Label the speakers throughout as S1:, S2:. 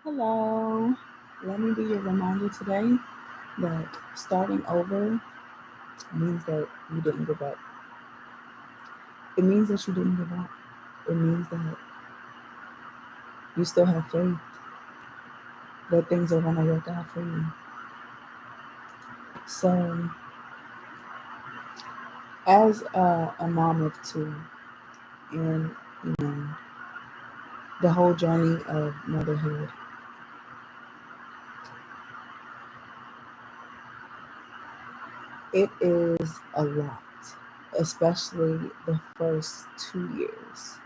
S1: Hello. Let me be your reminder today that starting over means that you didn't give up. It means that you didn't give up. It means that you still have faith that things are going to work out for you. So, as a mom of two, and you know the whole journey of motherhood, it is a lot, especially the first 2 years.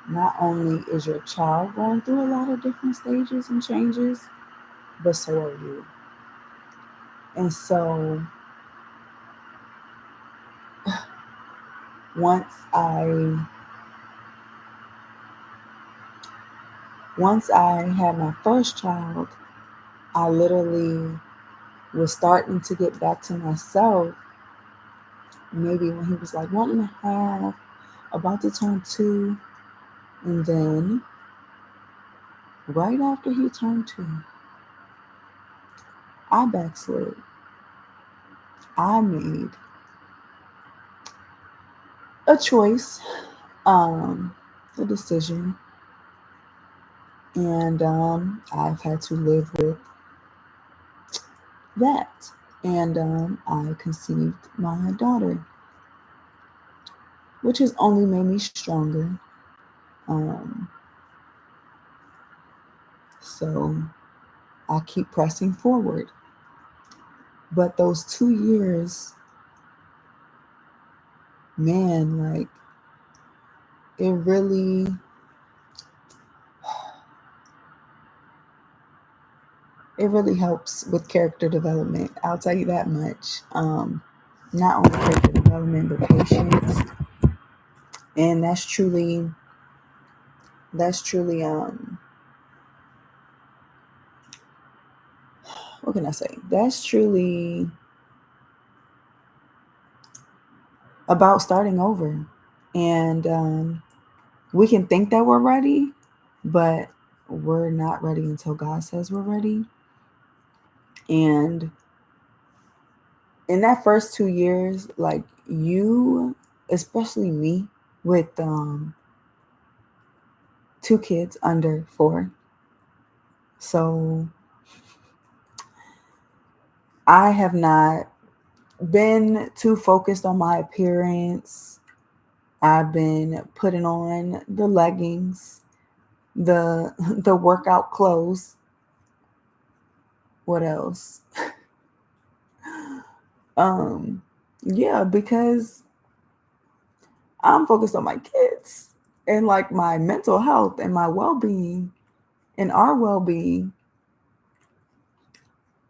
S1: Not only is your child going through a lot of different stages and changes, but so are you. And so once I once I had my first child, I literally was starting to get back to myself. Maybe when he was like 1.5, about to turn 2, and then right after he turned 2, I backslid. I made a choice, um, a decision, and I've had to live with that. And I conceived my daughter, which has only made me stronger. Um, so I keep pressing forward. But those 2 years, man, like it really helps with character development. I'll tell you that much. Not only character development, but patience, and that's truly what can I say? That's truly about starting over. And we can think that we're ready, but we're not ready until God says we're ready. And in that first 2 years, like you, especially me, with 2 kids under 4. So I have not been too focused on my appearance. I've been putting on the leggings, the the workout clothes. What else? Um, yeah, because I'm focused on my kids and like my mental health and my well-being and our well-being,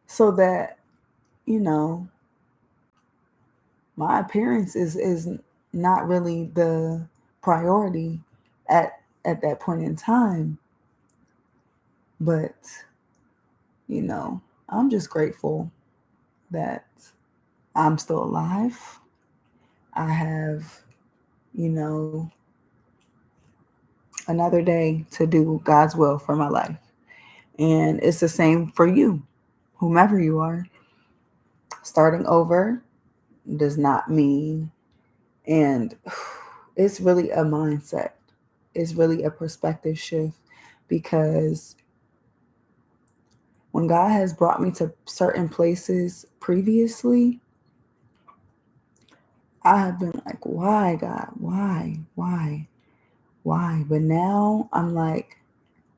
S1: so that you know my appearance is not really the priority at that point in time. But I'm just grateful that I'm still alive. I have you know another day to do God's will for my life. And it's the same for you, whomever you are. Starting over does not mean, and it's really a mindset, it's really a perspective shift, because when God has brought me to certain places previously, I have been like, why, God? Why? But now I'm like,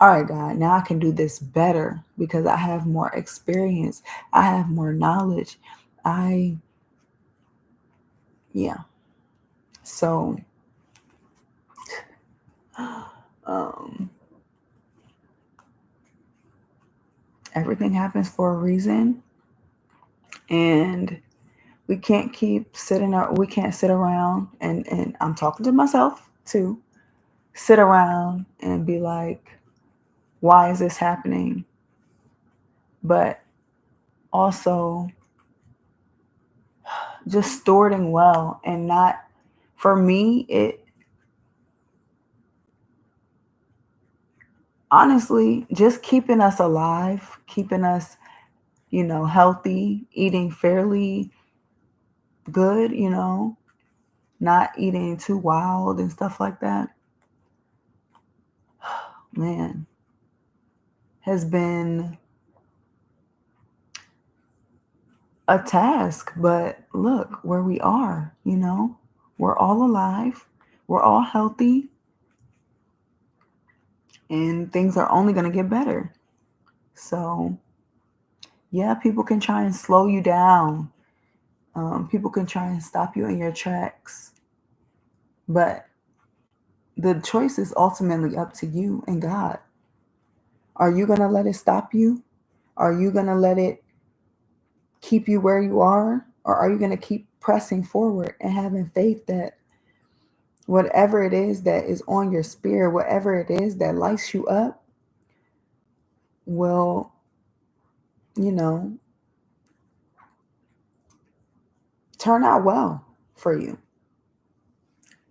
S1: all right, God, now I can do this better because I have more experience. I have more knowledge. I, yeah. So, um, everything happens for a reason. And we can't sit around, and I'm talking to myself too, sit around and be like, why is this happening? But also just stewarding well, and not, for me, honestly, just keeping us alive, keeping us, healthy, eating fairly good, not eating too wild and stuff like that, man, has been a task. But look where we are, we're all alive, we're all healthy, and things are only going to get better. So, yeah, people can try and slow you down. People can try and stop you in your tracks. But the choice is ultimately up to you and God. Are you going to let it stop you? Are you going to let it keep you where you are? Or are you going to keep pressing forward and having faith that whatever it is that is on your spirit, whatever it is that lights you up, will, you know, turn out well for you?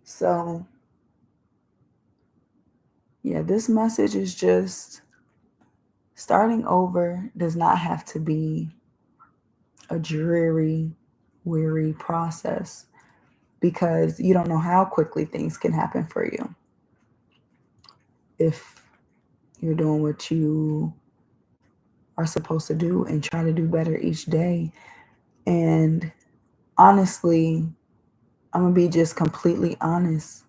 S1: So, yeah, this message is just starting over does not have to be a dreary, weary process, because you don't know how quickly things can happen for you if you're doing what you are supposed to do and try to do better each day. And honestly, I'm going to be just completely honest.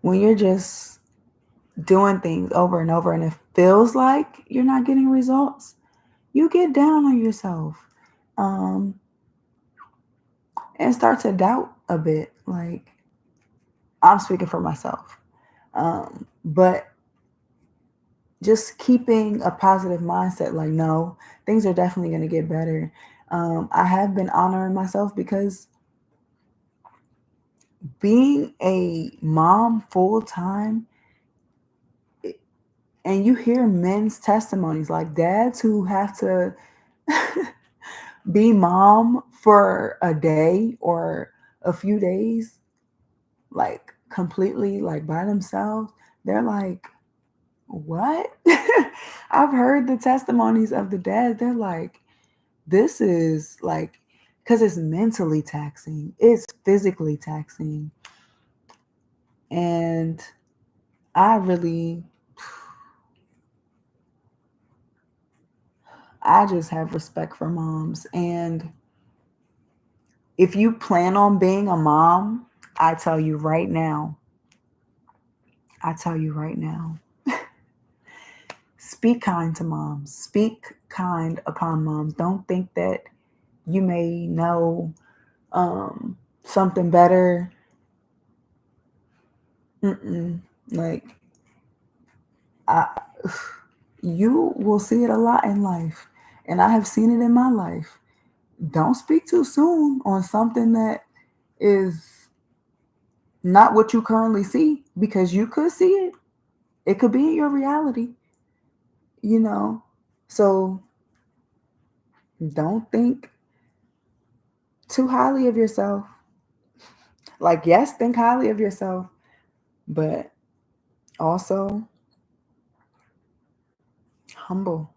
S1: When you're just doing things over and over and it feels like you're not getting results, you get down on yourself, and start to doubt a bit. Like, I'm speaking for myself. But just keeping a positive mindset, like, no, things are definitely going to get better. I have been honoring myself because being a mom full time, and you hear men's testimonies, like dads who have to be mom for a day or a few days, like completely like by themselves. They're like, what? I've heard the testimonies of the dads. They're like, this is like, because it's mentally taxing, it's physically taxing. And I really, I just have respect for moms. And if you plan on being a mom, I tell you right now, I tell you right now, speak kind to moms, speak kind upon moms. Don't think that you may know something better. Like, I, you will see it a lot in life, and I have seen it in my life. Don't speak too soon on something that is not what you currently see, because you could see it. It could be in your reality, you know. So don't think too highly of yourself. Like, yes, think highly of yourself, but also humble.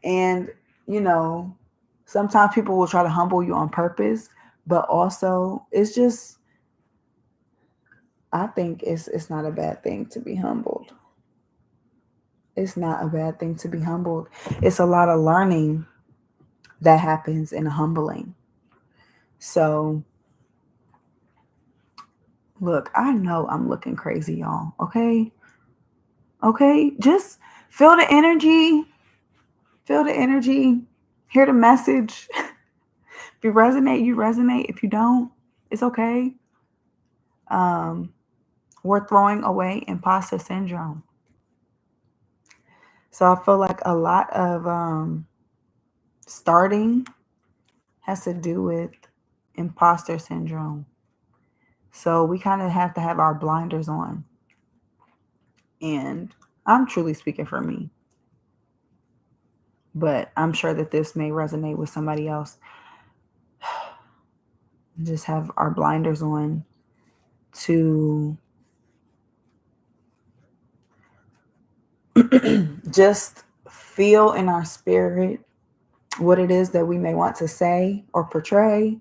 S1: And, you know, sometimes people will try to humble you on purpose, but also it's just, I think it's not a bad thing to be humbled. It's not a bad thing to be humbled. It's a lot of learning that happens in humbling. So, look, I know I'm looking crazy, y'all. Okay? Okay? Just feel the energy. Feel the energy. Hear the message. If you resonate, you resonate. If you don't, it's okay. Um, we're throwing away imposter syndrome. So I feel like a lot of starting has to do with imposter syndrome. So we kind of have to have our blinders on. And I'm truly speaking for me, but I'm sure that this may resonate with somebody else. Just have our blinders on to just feel in our spirit what it is that we may want to say or portray,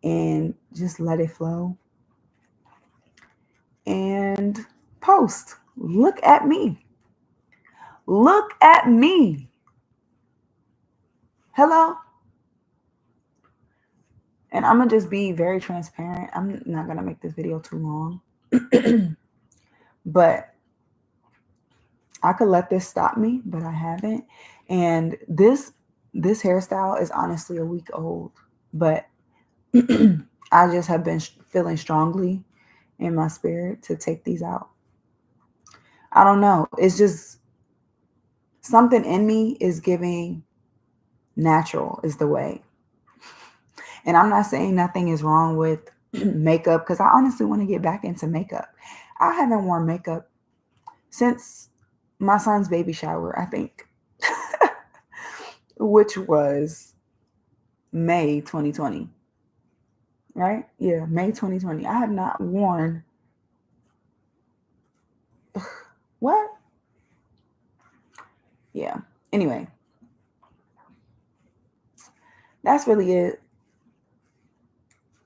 S1: and just let it flow and post. Look at me. Look at me. Hello. And I'm going to just be very transparent. I'm not going to make this video too long. But I could let this stop me, but I haven't. And this hairstyle is honestly a week old, but I just have been feeling strongly in my spirit to take these out. I don't know. It's just something in me is giving natural is the way. And I'm not saying nothing is wrong with makeup, because I honestly want to get back into makeup. I haven't worn makeup since my son's baby shower, I think, which was May 2020. Right? Yeah, May 2020. I have not worn what? Yeah. Anyway, that's really it.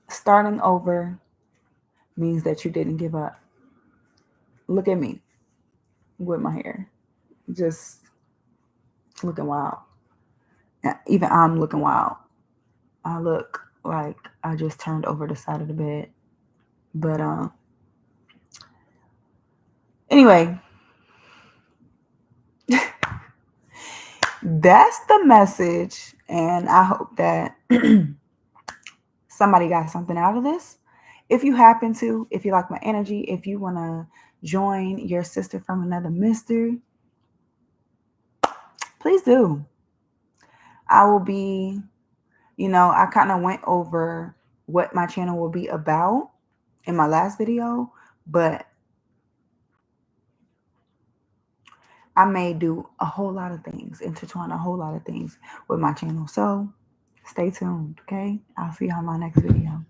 S1: Starting over means that you didn't give up. Look at me with my hair. Just looking wild. Even I'm looking wild. I look like I just turned over the side of the bed. But anyway, that's the message. And I hope that somebody got something out of this. If you happen to, if you like my energy, if you want to join your sister from another mister, please do. I will be, I kind of went over what my channel will be about in my last video, but I may do a whole lot of things, intertwine a whole lot of things with my channel. So stay tuned, okay? I'll see you on my next video.